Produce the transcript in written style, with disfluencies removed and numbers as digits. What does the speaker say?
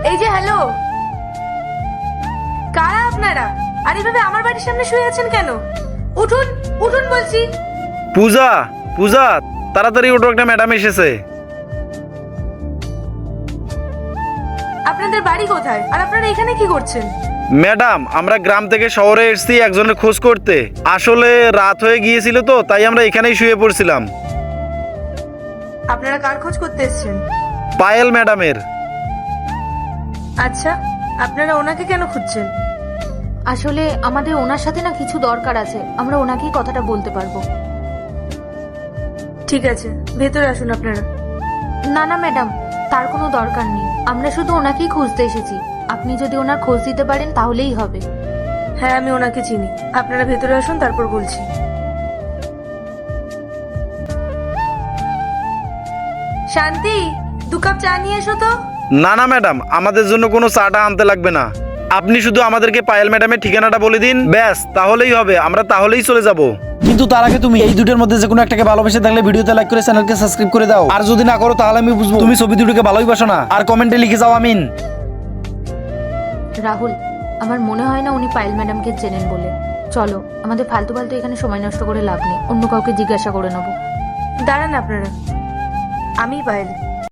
এই যে হ্যালো, কারা আপনারা? আর এভাবে আমার বাড়ির সামনে শুয়ে আছেন কেন? উঠুন উঠুন বলছি। পূজা, পূজা, তাড়াতাড়ি ওঠো, একটা ম্যাডাম এসেছে। আপনাদের বাড়ি কোথায় আর আপনারা এখানে কি করছেন? ম্যাডাম, আমরা গ্রাম থেকে শহরে এসেছি একজনের খোঁজ করতে। আসলে রাত হয়ে গিয়েছিল তো, তাই আমরা এখানেই শুয়ে পড়ছিলাম। আপনারা কার খোঁজ করতে এসেছেন? পায়েল ম্যাডামের। আচ্ছা, আপনারা ওনাকে কেন খুঁজছেন? আসলে আমাদের ওনার সাথে না কিছু দরকার আছে, আমরা ওনাকেই কথাটা বলতে পারবো। ঠিক আছে, ভেতরে আসুন আপনারা। না না ম্যাডাম, তার কোনো দরকার নেই, আমরা শুধু ওনাকেই খুঁজতে এসেছি। আপনি যদি ওনার খোঁজ দিতে পারেন তাহলেই হবে। হ্যাঁ, আমি ওনাকে চিনি। আপনারা ভেতরে আসুন, তারপর বলছি। শান্তি, 2 কাপ চা নিয়ে এসো তো। না না ম্যাডাম, আমাদের জন্য কোনো চাটা আনতে লাগবে না। আপনি শুধু আমাদেরকে পায়েল ম্যাডামের ঠিকানাটা বলে দিন, ব্যাস, তাহলেই হবে, আমরা তাহলেই চলে যাব। কিন্তু তার আগে তুমি এই দুটোর মধ্যে যে কোনো একটাকে ভালোবেসে থাকলে ভিডিওতে লাইক করে চ্যানেলকে সাবস্ক্রাইব করে দাও। আর যদি না করো তাহলে আমি বুঝবো তুমি ছবি দুটোকে ভালোই বাসো না। আর কমেন্টে লিখে যাও আমিন। রাহুল, আমার মনে হয় না উনি পায়েল ম্যাডামকে চেনেন বলে। চলো, আমাদের ফালতু ফালতু এখানে সময় নষ্ট করে লাভ নেই, অন্য কাউকে জিজ্ঞাসা করে নেবো। দাঁড়ান আপনারা, আমি পায়েল।